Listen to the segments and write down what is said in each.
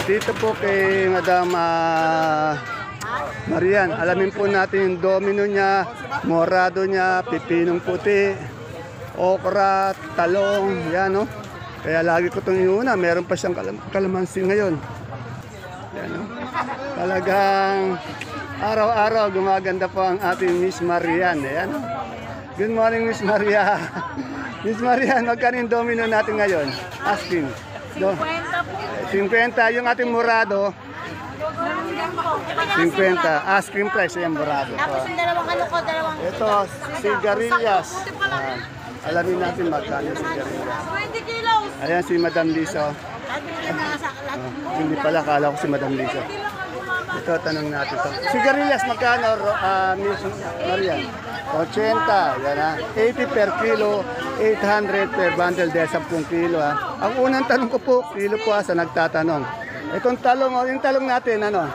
Dito po kay Madam Marian, alamin po natin yung domino niya, morado niya, pipinong puti, okra, talong, yan no. Kaya lagi ko itong iuna, meron pa siyang kalamansi ngayon. Yan no. Talagang araw-araw gumaganda po ang ating Miss Marian. Ayan. Good morning, Miss Maria. Miss Marian, magkano yung domino natin ngayon? Asking. 50 po. 50 yung ating morado. 50 asking price yung morado. Tapos yung dalawang ano ko, dalawang... Ito, sigarilyas. Ayan. Alamin natin magkano yung sigarilyas. 20 kilos. Ayan si Madam Liso. Hindi pala, kala ko si Madam Liso. Ito, tanong natin to. Sigarilyas, magkano, Miss Marian? 80, yan ha. 80 per kilo, 800 per bundle dahil 10 kilo ha. Ang unang tanong ko po, kilo po sa nagtatanong. Itong talong, yung talong natin, ano?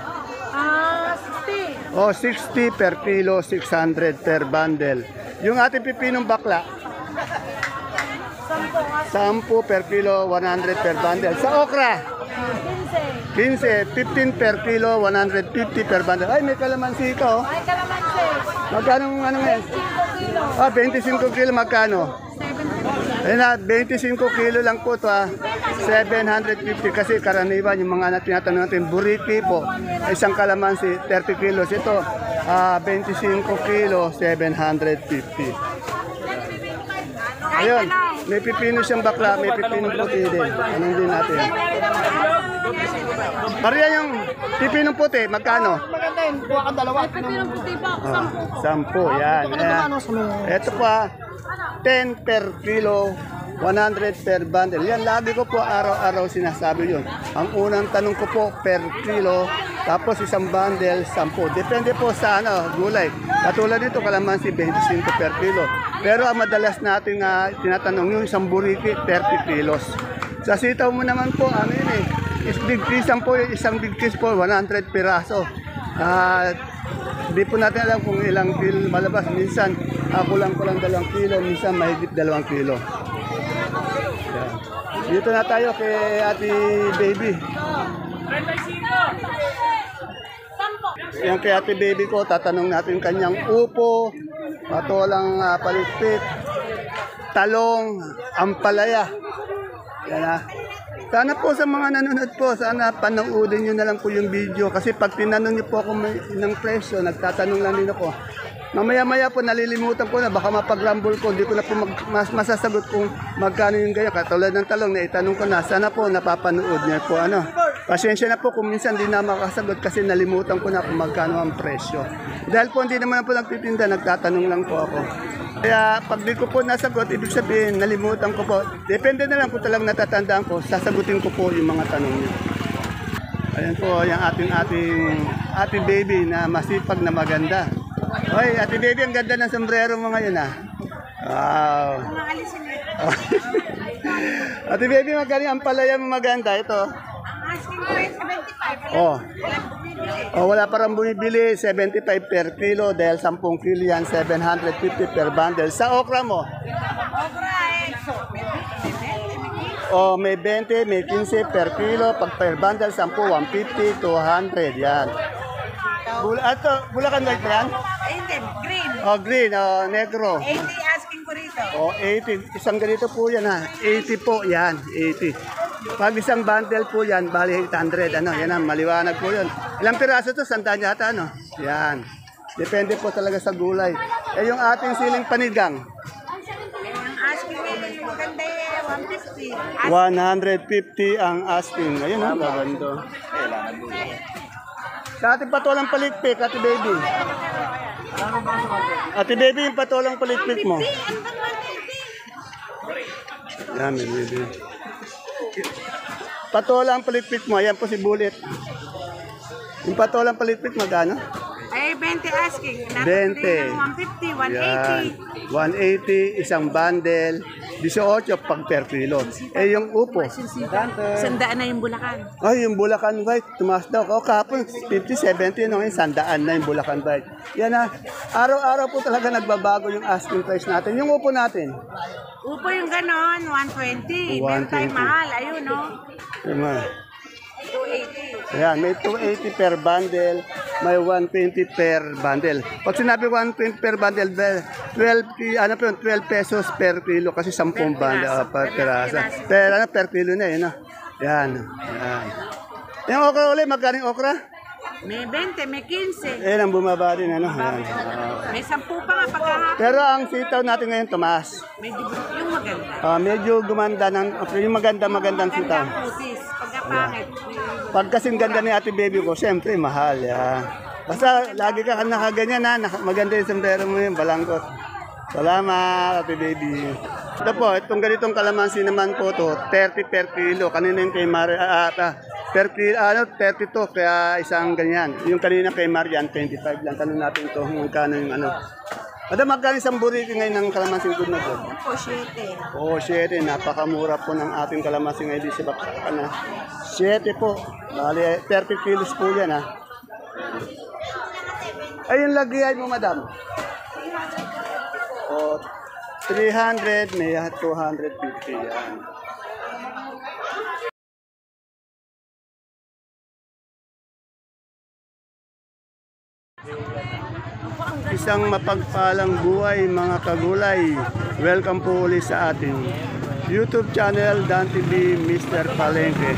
60. O, 60 per kilo, 600 per bundle. Yung ating pipinong bakla? 10 per kilo, 100 per bundle. Sa okra? 15, 15 per kilo, 150 per bundle. Ay, may kalamansi ito. Ay, kalamansi. Magkano ano ngayon? 25 kilos. 25 kilo, magkano? 70. Ayun na, 25 kilo lang po ito ha. 750 kasi karaniwan yung mga tinatanong natin. Buriti po, isang kalamansi, 30 kilos. Ito, 25 kilo, 750. Ayun, may pipino siyang bakla, may pipinong puti din. Anong din natin? Maria, yung pipinong puti, magkano? Maganda yun, kuha ka dalawa. Pipinong puti po. 10, yan. Ito pa, 10 per kilo, 100 per bundle. Yan, lagi ko po araw-araw sinasabi yun. Ang unang tanong ko po per kilo, tapos isang bundle, 10. Depende po sa gulay. Katulad nito, kalamansi, 25 per kilo. Pero ang madalas natin tinatanong yung isang buriki, 30 kilos. Sa sitaw mo naman po, ano yun eh, big piece po, isang big piece po, 100 piraso. Di po natin alam kung ilang kilo malabas. Minsan, kulang-kulang 2 kilo, minsan mahigit 2 kilo. Yan. Dito na tayo kay Ate Baby. Yan kay Ate Baby ko, tatanong natin kanyang upo, patolang palitpit, talong, ampalaya. Yan ha. Sana po sa mga nanonood po, sana panoodin nyo na lang po yung video. Kasi pag tinanong nyo po ako ng presyo, nagtatanong lang din ako. Mamaya-maya po nalilimutan ko na, baka mapag-rumble ko, hindi ko na po masasagot kung magkano yung ganyan. Katulad ng talong na itanong ko na, sana po napapanood niya po. Pasensya na po kung minsan di na makasagot kasi nalimutan ko na kung magkano ang presyo. Dahil po hindi naman po nagtitinda, nagtatanong lang po ako. Kaya pag di ko po nasagot, ibig sabihin, nalimutan ko po. Depende na lang kung talagang natatandaan ko, sasagutin ko po yung mga tanong niyo. Ayan po, yung ating baby na masipag na maganda. Hoy, Ate Baby, ang ganda ng sombrero mo ngayon ah. Wow. Ate Baby, magaling ang palaya mo maganda. Ito. Asking price 75. Oh. Oh, wala parang bumibili, 75 per kilo dahil 10 kilo yan, 750 per bundle. Sa okra mo? Okra Oh, may 20, may 15 per kilo, pag per bundle 10, 150, 200 yan. Bulacan white ba yan? Hindi, green. Oh, green, oh, negro. 80 asking ko rito. Oh, 80. Isang ganito po yan ha. 80 po yan, 80. Pag isang bundle po yan, bali 800. Yan ang maliwanag po yun. Ilang piraso to? 100 yata, ano? Yan. Depende po talaga sa gulay. Yung ating siling panigang. Ang asking nila yung maganda 150. 150 ang asking. Ayun ha, maganda. Sa ating patolang palitpik, Ate Baby. Ate Baby, yung patolang palitpik mo. Yan, baby. Patolang palitpik mo, ayan po si Bullet. Yung patolang palitpik, magkano? Ay, 20 asking. 20. 150, 180. Yan. 180, isang bundle. 18 pag per kilo. Eh, yung upo. Sandaan na yung Bulacan. Ay, yung Bulacan White, tumaas daw. O, kapon, 50, 70, no? Yung 100 na yung Bulacan White. Yan na. Araw-araw po talaga nagbabago yung asking price natin. Yung upo natin. Upo yung ganon, 120. Meron tayong mahal, ayun, no? Yung mga 280. Ayan, may 280 per bundle, may 120 per bundle. Pag sinabi 120 per bundle, 12 pesos per kilo kasi 10 bundle per piraso. Per kilo na yun. Yan. Yan. Yung okra ulit, magkano yung okra? May 20, may 15. Eh, ang bumaba din, ano? Yan. May 10 pa nga pagkahapon. Pero ang sitaw natin ngayon, tumaas. Medyo yung maganda. Medyo gumanda yung magandang sitaw. Maganda ang putis. Pagkapangit. Pag kasing ganda ni ate baby ko, siyempre mahal. Yan. Basta lagi ka nakaganyan ha, maganda yung sombrero mo yung balangkot. Salamat ate baby. Ito po, itong ganitong kalamansi naman po to, 30 per kilo. Kanina yung kay per kilo, 32, kaya isang ganyan. Yung kanina kay Marian, 25 lang. Tanong natin ito, magkano yung ano. Madam, magkano isang burrito ngayon ng kalamansi good na good? Po, 7. 7. Napakamura po ng ating kalamansi ngayon di sa Baksakan. 7 po. Bali, 30 kilos po yan ha. Ayun, lagyan mo madam. 300, may 250 yan. Isang mapagpalang buhay mga kagulay. Welcome po ulit sa ating YouTube channel Dan TV Mr. Palengke.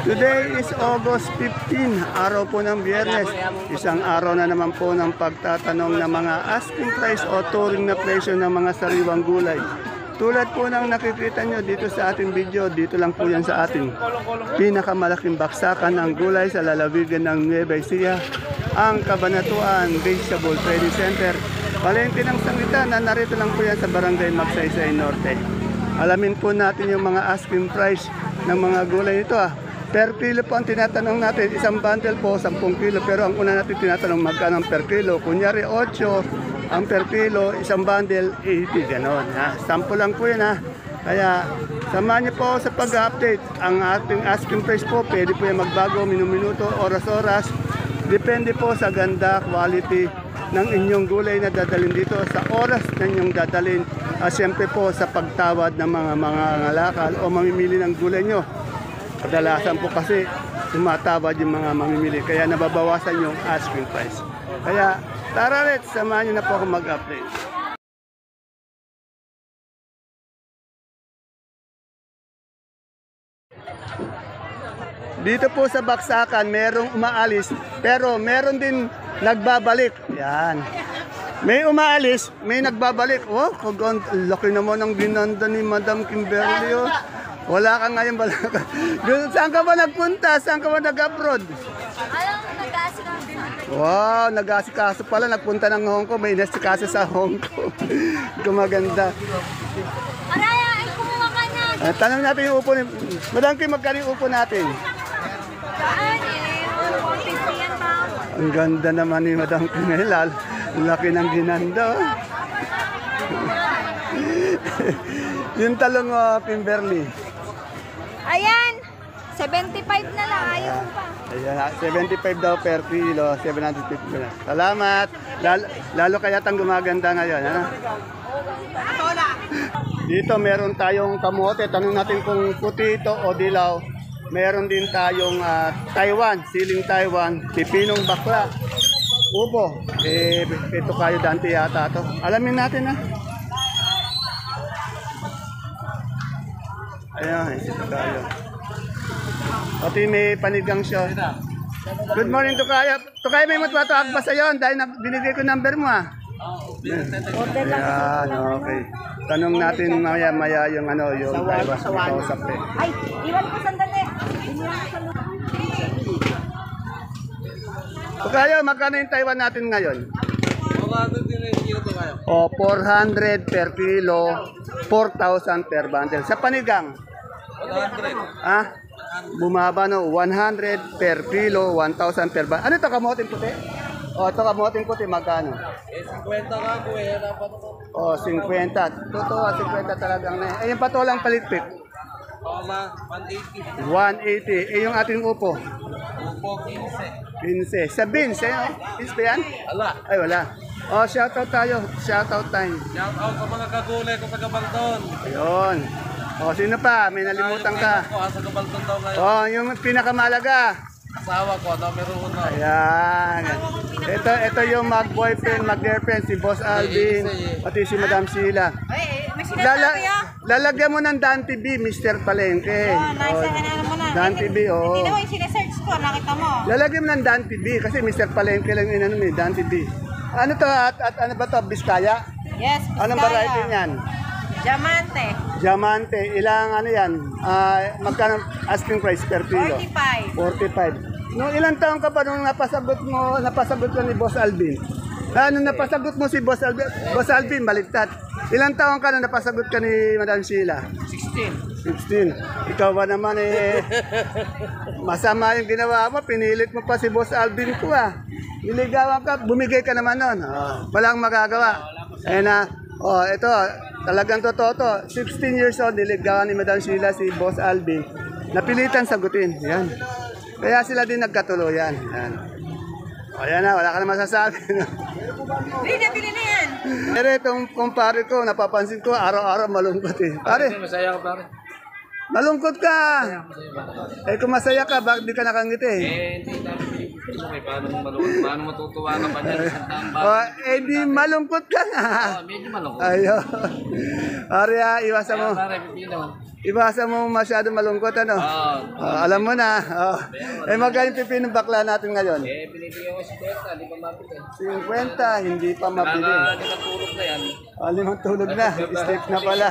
Today is August 15, araw po ng Biyernes. Isang araw na naman po ng pagtatanong ng mga asking price o touring na presyo ng mga sariwang gulay. Tulad po ng nakikita nyo dito sa ating video, dito lang po yan sa ating pinakamalaking baksakan ng gulay sa lalawigan ng Nueva Ecija, ang Cabanatuan Vegetable Trading Center. Palengke ng Sangitan na narito lang po yan sa Barangay Magsaysay Norte. Alamin po natin yung mga asking price ng mga gulay nito Per kilo po ang tinatanong natin, isang bundle po 10 kilo, pero ang una natin tinatanong magkano per kilo. Kunyari 8 ang per kilo, isang bundle 80, gano'n. Sample lang po yan Kaya samahan niyo po sa pag-update. Ang ating asking price po, pwede po yan magbago, minuto, oras-oras. Depende po sa ganda, quality ng inyong gulay na dadalhin dito, sa oras na inyong dadalhin. Siyempre po sa pagtawad ng mga ngalakal o mamimili ng gulay nyo. Kadalasan po kasi tumatawad yung mga mamimili, kaya nababawasan yung asking price. Kaya tara rin, samahan nyo na po ako mag-update. Dito po sa Baksakan, merong umaalis, pero meron din nagbabalik. Yan. May umaalis, may nagbabalik. Oh, laki naman ang binanda ni Madam Kimberly. Wala ka ngayon balaga. Saan ka ba nagpunta? Saan ka ba nag-abroad? Wow, nag-asikaso pala. Nagpunta ng Hong Kong. May inasikaso sa Hong Kong. Gumaganda. Araya, ay kumuha ka na. Tanong natin yung upo ni... Madam Kim, magkano yung upo natin? Saan eh? 150 yan ba? Ang ganda naman ni Madam Kim. Laki ng ginanda. Yung talong Kimberly. Ayan, 75 na lang, ayaw pa. Ayan, 75 daw per kilo, 750 na. Salamat. Lalo kaya tang gumaganda ngayon. Dito meron tayong kamote. Tanong natin kung puti ito o dilaw. Meron din tayong Taiwan, siling Taiwan, pipinong bakla, upo. Ito kayo dante yata to. Alamin natin Ayan, ito kayo. Pati may panigang siya. Good morning, Tukayo. Tukayo, may matwatawag ba sa'yo? Dahil binigay ko number mo Ayan, okay. Tanong natin maya yung yung Taiwan. Kausap Ay, iwan ko sandali. Tukayo, magkano yung Taiwan natin ngayon? 400 per kilo, 4,000 per bundle. Sa panigang? 100. Bumaba 100 per kilo, 1,000 per bundle. Ano ito, kamoting puti? Ito kamoting puti, magkano? 50 ka po dapat ko. 50. Totoo, 50 talagang na. Yung patolang palitpit? 180. 180. Yung ating upo? Upo, 15. 15. Sa beans, beans ba yan? Wala. Ay, wala. Shoutout tayo. Shoutout time. Shout out sa mga kagulay ko sa Gabaldon. Ayun. Sino pa? May nalimutan ka. Ako, sa Gabaldon daw ngayon. Yung pinakamalaga. Asawa ko, numero 1. Ayan. Ito yung mag-boyfriend, mag-girlfriend, si Boss Alvin, pati si Madam Sheila. Ay, may sinasabi ah. Lalagyan mo ng Dan TV, Mr. Palengke. Ano mo na. Dan TV, oo. Hindi naman yung sinesearch ko, nakita mo. Lalagyan mo ng Dan TV kasi Mr. Palengke lang yun, ano, Dan TV. Ano to, at ano ba to, Biskaya? Yes, Anong variety niyan? Diamante. Diamante, ilang ano yan? Magkano asking price per kilo? 45. 45. Nung ilang taon ka pa nung napasagot ka ni Boss Alvin? Nung napasagot mo si Boss Alvin, baliktad. Ilang taon ka nung napasagot ka ni Madam Sheila? 16. Ikaw ba naman masama yung ginawa mo, pinilit mo pa si Boss Alvin ko Niligawan ka, bumigay ka naman nun. Walang magagawa. Ito, talagang totoo to. 16 years old, niligawan ni Madam Sheila si Boss Alvin. Napilitan sagutin. Yan. Kaya sila din nagkatuluyan. Yan. Ayan na, wala ka na masasabi. Bili na yan. Pero itong kumpare ko, napapansin ko, araw-araw malungkot Pare, Masaya ka pare. malungkot ka. Kung masaya ka, bakit di ka nakangiti? Hindi namin pinipili. Paano matutuwa ka pa niyan? Isang taong bago. Di malungkot ka nga. Medyo malungkot. Ayo. Pare, iwasan mo. Pare, pipili naman. Iwasan mo masyado malungkot, ano? Alam mo na. Magkano pipinong bakla natin ngayon? Pinipili ko 50, di pa mapili. 50, hindi pa mabili. Nakatulog na yan. Limang tulog na. Step na pala.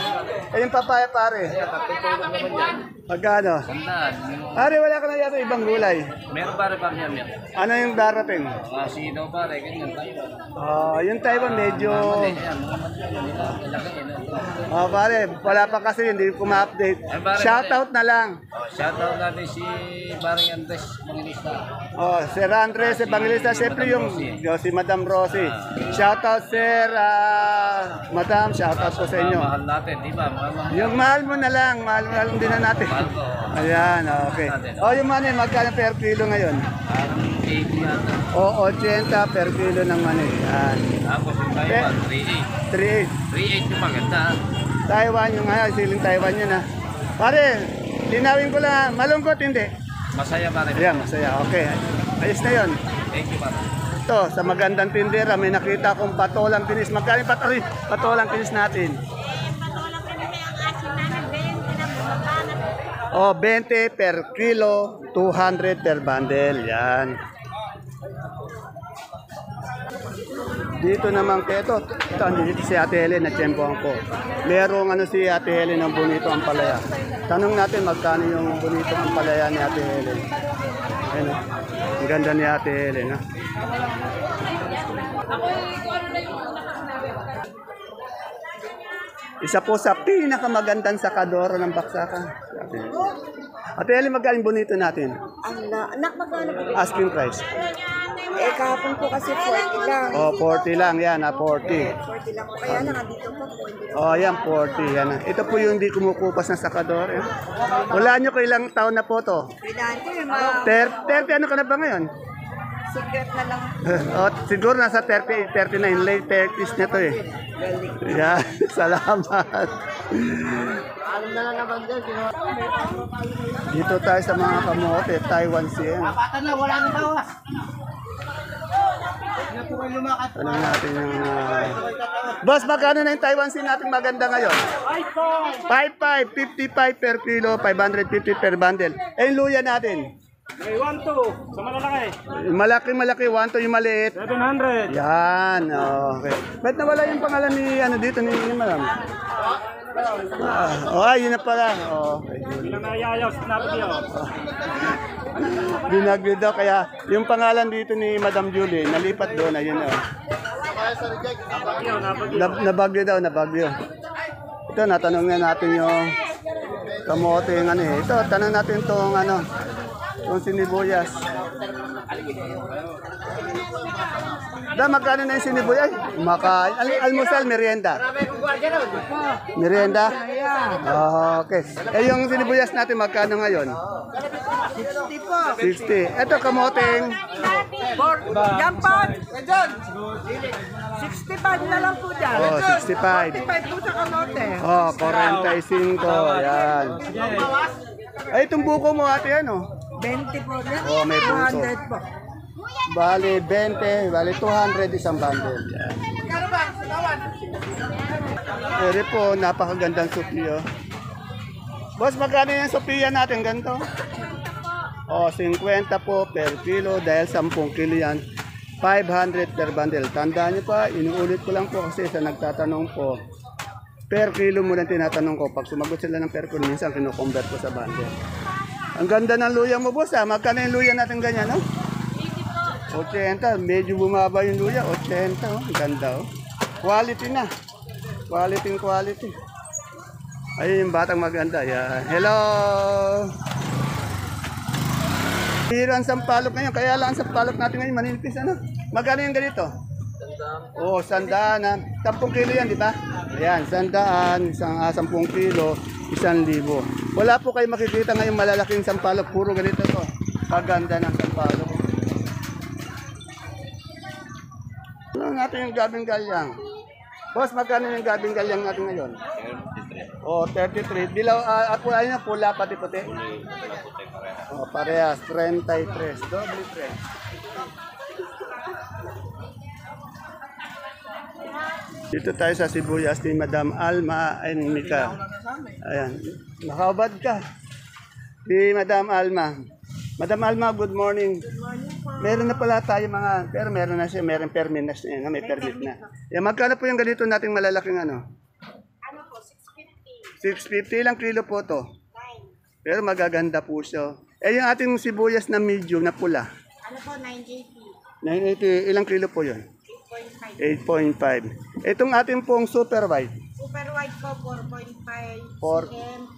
Yung papaya, pare. Katutulog naman yan. Magkano? Sandaan. Pare, wala ka na yata ibang gulay. Meron pare pa niyan yan. Ano yung darating? Sino pare, ganyan tayo. Yung Taiwan medyo... Yan, mga matyan. Pare, wala pa kasi, hindi ko ma-update. Shoutout na lang. Shoutout natin si Baring Andres Manginista. Sir Andres Evangelista, siyempre yung si Madam Rosie. Shoutout Sir Madam, shoutout po sa inyo. Mahal natin, di ba? Yung mahal mo na lang, mahal din na natin. Mahal ko. Ayan, okay. Yung mani, magkano per kilo ngayon? 80 yata. 80 per kilo ng mani. Ayan. Tapos yung Taiwan, 3.8. 3.8 yung maganda. Taiwan yung siling Taiwan yun Pare, linawin ko lang, malungkot hindi? Masaya pare. Ayan, masaya. Okay. Ayos na yun. Thank you pare. Ito, sa magandang tindera, may nakita akong patolang kinis. Magkano patolang kinis natin? Patulang kami na ang asin namin, 20 na bumabana. 20 per kilo, 200 per bundle. Yan. Dito naman ito dito si Ate Helen na tiyempohan ko. Merong si Ate Helen ng bonito ang palaya. Tanong natin magkano yung bonito ang palaya ni Ate Helen. Ayun, ang ganda ni Ate Helen. Isa po sa pinakamagandang sakadoro ng baksakan. Ate Helen, magkano yung bonito natin? Anak, magkano po? Asking price. Kahapon po kasi 40 lang. 40 lang yan, 40. 40 lang po. Kaya nandito po, 20 lang. Yan, 40. Yan. Ito po yung hindi kumukupas ng sakador. Wala nyo ko ilang taon na po to? Kailangan 30 ano ka na ba ngayon? secret na lang. Siguro nasa 30, 39, late 30s na to Yan, salamat. Dito tayo sa mga kamote, Taiwan Sea. Wala na bawas. Tanong natin yung... Boss, magkano na yung Taiwan Sea natin maganda ngayon? 5.5, 55 per kilo, 550 per bundle. Yung luya natin? 1-2 sa malalaki. Malaki, 1 yung maliit. 700. Yan, okay. Ba't nawala yung pangalan ni dito ni Madam? Yun na pala. Okay. Bilang nayayaw sa napagyo. Binagyo daw, kaya yung pangalan dito ni Madam Julie, nalipat doon, ayun Nabagyo daw, nabagyo. Ito, natanong na natin yung kamote yung Ito, tanong natin itong yung sinibuyas. Magkano na yung sinibuyas? Almusal, merienda. Merienda? Okay. Yung sinibuyas natin, magkano ngayon? 60 po. 60. Ito, kamoteng. Yan po. 65 na lang po dyan. 65. 45 po sa kamote. 45. Yan. Ay, itong buko mo ate, 20 po. Oh, may puso. 200 po. Bali 20, bali 200 isang bundle. Yan. Ere po, napakagandang Sophia. Boss, magkano yung Sophia natin ganito? O, 50 po per kilo dahil 10 kilo yan. 500 per bundle. Tandaan niyo pa, inuulit ko lang po kasi sa nagtatanong po, per kilo muna tinatanong ko. Pag sumagot sila ng per kilo, minsan kinukonvert ko sa bundle. Ang ganda ng luya mo, boss. Magkano yung luya natin ganyan, no? 80. Medyo bumaba yung luya. 80. Oh. Ang ganda, oh. Quality na. Quality. Ayun yung batang maganda. Yan. Hello! Hiro ang sampalok ngayon. Kaya lang ang sampalok natin ngayon maninipis. Ano? Magkano yung ganito? Oo, 100 na. 10 kilo yan, di ba? Ayan, 100, 10 kilo, 1,000. Wala po kayo makikita ngayon malalaking sampalok. Puro ganito to. Paganda ng sampalok. Ano natin yung gabing galyang? Boss, magkano yung gabing galyang natin ngayon? Oh, 33. Dilaw, ako ayun na pula pati puti. Oh, parehas, 33. Doble 3. Dito tayo sa sibuyas ni Madam Alma and Mika. Ayan, nakaubad ka. Si Madam Alma. Madam Alma, good morning. Good morning po. Meron na pala tayo mga, pero meron na siya, meron permit na siya, may permit na. Yan, magkano po yung ganito nating malalaking ano? Ano po, 650. 650 lang kilo po to. Pero magaganda po siya. Eh yung ating sibuyas na medium na pula. Ano po, 980. 980, ilang kilo po yun? 8.5. Itong ating pong super white. Super white po, 4.5. Four- CM,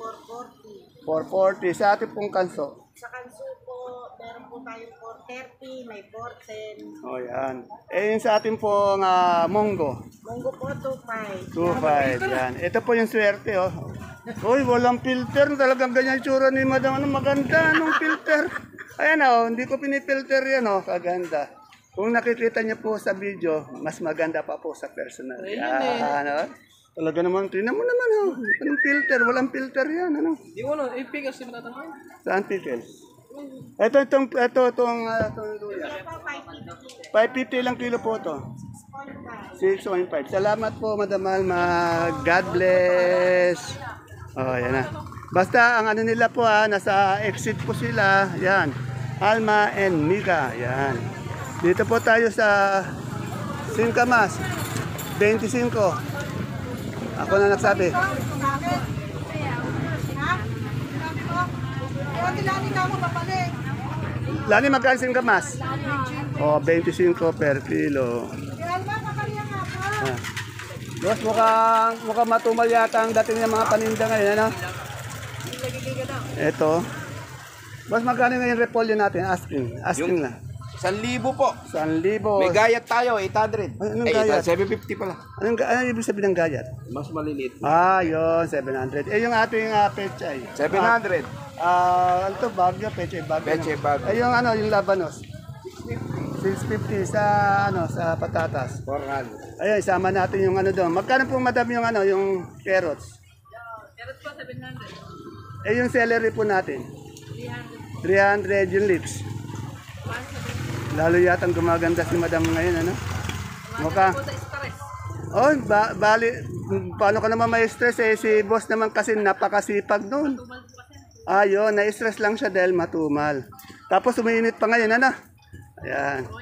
440. 440. Sa ating pong kanso. Sa kanso po, meron po tayong 430, may 410. O yan. Eh yung sa ating pong munggo. Munggo po, 25. 2.5. Yan. Ito po yung swerte, oh. Uy, walang filter. Talagang ganyan yung tsura ni Madam. Ano, maganda. Anong filter? Ayan, oh. Hindi ko pinifilter yan, oh. Kaganda. Kung nakikita niyo po sa video, mas maganda pa po sa personal. Yan, oh. Talaga naman, tingnan mo naman, oh. Anong filter? Walang filter yan, ano. Di mo no, pickles yung matatanong. Saan pickles? Itong luya. 550 lang kilo po to. 6.5. Salamat po, Madam Alma. God bless. Oh, yan na. Basta ang ano nila po nasa exit po sila. Yan. Alma and Mika. Yan. Dito po tayo sa Singkamas. 25. Ako na nagsabi. Lani, magkano Singkamas? Oh, 25 per kilo. Boss, mukhang matumal yata ang dating ng mga paninda ngayon, ano? Ito. Boss, magkano ngayon repolyo natin? Asking lang. 1,000 po. 1,000. May gayat tayo, 800. Ay, anong gayat? 750 pala. Ano ibig sabihin ng gayat? Mas maliliit. Yun, 700. Eh, yung ating pechay. 700. Ano to, bagyo, pechay, bagyo. Pechay, bagyo. Eh, yung yung labanos. 650 sa sa patatas. 400. Ayun, isama natin yung ano doon. Magkano po madam yung yung carrots? Carrot po, 700. Eh, yung celery po natin? 300 yung lips. Lalo yatang gumaganda si madam ngayon, ano? Mukha. Oh, bali, paano ka naman may stress si boss naman kasi napakasipag noon. Ayun, na-stress lang siya dahil matumal. Tapos umiinit pa ngayon, ano? Ayan.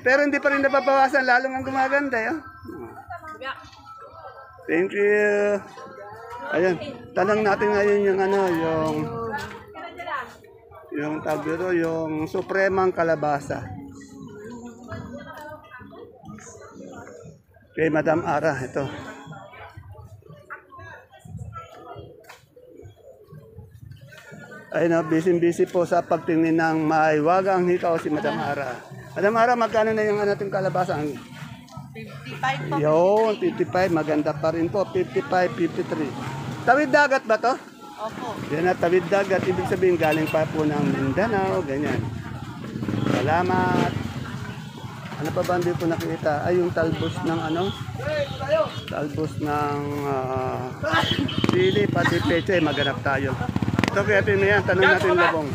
Pero hindi pa rin nababawasan, lalong ang gumaganda, eh. Thank you. Ayan, tanong natin ngayon yung yung tagiro, yung supremang kalabasa. Kay Madam Ara, ito. Ayun, busy po sa pagtingin ng maiwagang hikaw si Madam Ara. Madam Ara, magkano na yung ating kalabasa? 55 po. Yun, 55. Maganda pa rin po. 55, 53. Tawid dagat ba to? Opo. Yan na, tawid dagat. Ibig sabihin, galing pa po ng Mindanao. Ganyan. Salamat. Ano pa ba hindi po nakita? Ay, yung talbos ng talbos ng sili, pati peche. Maganap tayo. Ito kay Ate Mayan, tanong natin yung labong.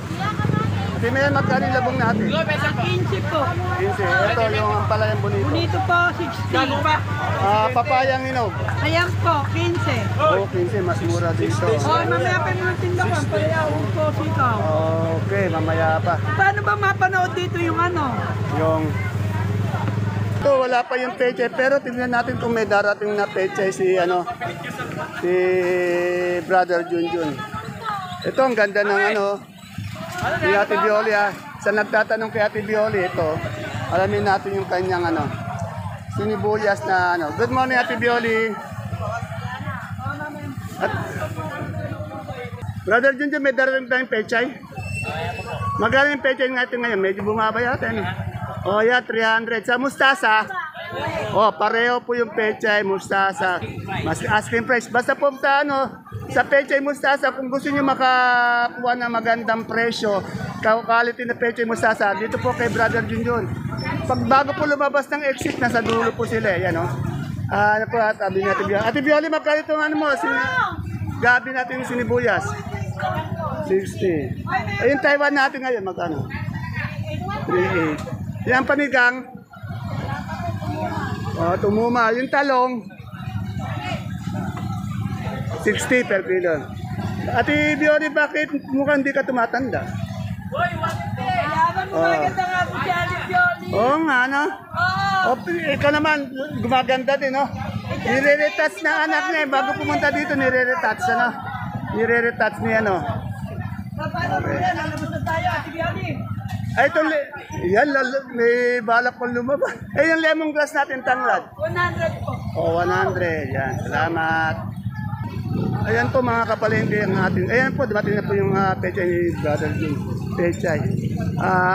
Ate Mayan, magkano yung labong natin? 15 po. 15. Ito yung ampalayang bonito. Bonito po, 60. Papayang inog. Ayan po, 15. Oh, 15, mas mura dito. Mamaya pa yung mga tindakan. Palayawang po, sikaw. Okay, mamaya pa. Paano ba mapanood dito yung ano? Yung ito, wala pa yung peche, pero tingnan natin kung may darating na peche si Brother Junjun. Ito, ang ganda ng si Ate Bioli ha. Sa nagtatanong kay Ate Bioli, ito, alamin natin yung kanyang sinibuyas na Good morning, Ate Bioli. Brother Junjun, may darating tayong pechay? Magkano yung pechay natin ngayon? Medyo bumaba yata. Oh, yeah, 300. Sa mustasa, pareho po yung pechay, mustasa. Mas asking price. Basta po sa pechay mustasa, kung gusto niyo makakuha ng magandang presyo, quality na pechay mustasa, dito po kay Brother Junjun. Pag bago po lumabas ng exit, nasa dulo po sila. Yan, ano po, sabi natin Bioli. Ate Bioli, magkano itong gabi natin yung sinibuyas? 60. Ayun, Taiwan natin ngayon, magkano? 3.8. Yan panigang. Tumuma. Yung talong. 60 per kilo. Ate Bioli, bakit mukhang hindi ka tumatanda? Oo nga, ikaw naman, gumaganda din, Nire-retouch na anak niya. Bago pumunta dito, nire-retouch, Nire-retouch niya, Ay, ito, may balak pang lumabas. Yung lemongrass natin, tanglad. 100 po. 100. Yan, salamat. Ayan po mga kapalengke ang ating. Ayan po, dumating na po yung pechay ni Brother Jun. Pechay.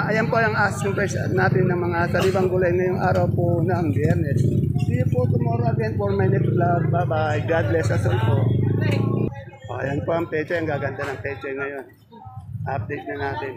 Ayan po ang asking price natin ng mga sariwang gulay ngayong araw po ng Biyernes. See you po tomorrow again for my next vlog. Bye-bye. God bless us all po. Ayan po ang pechay. Ang gaganda ng pechay ngayon. Update na natin.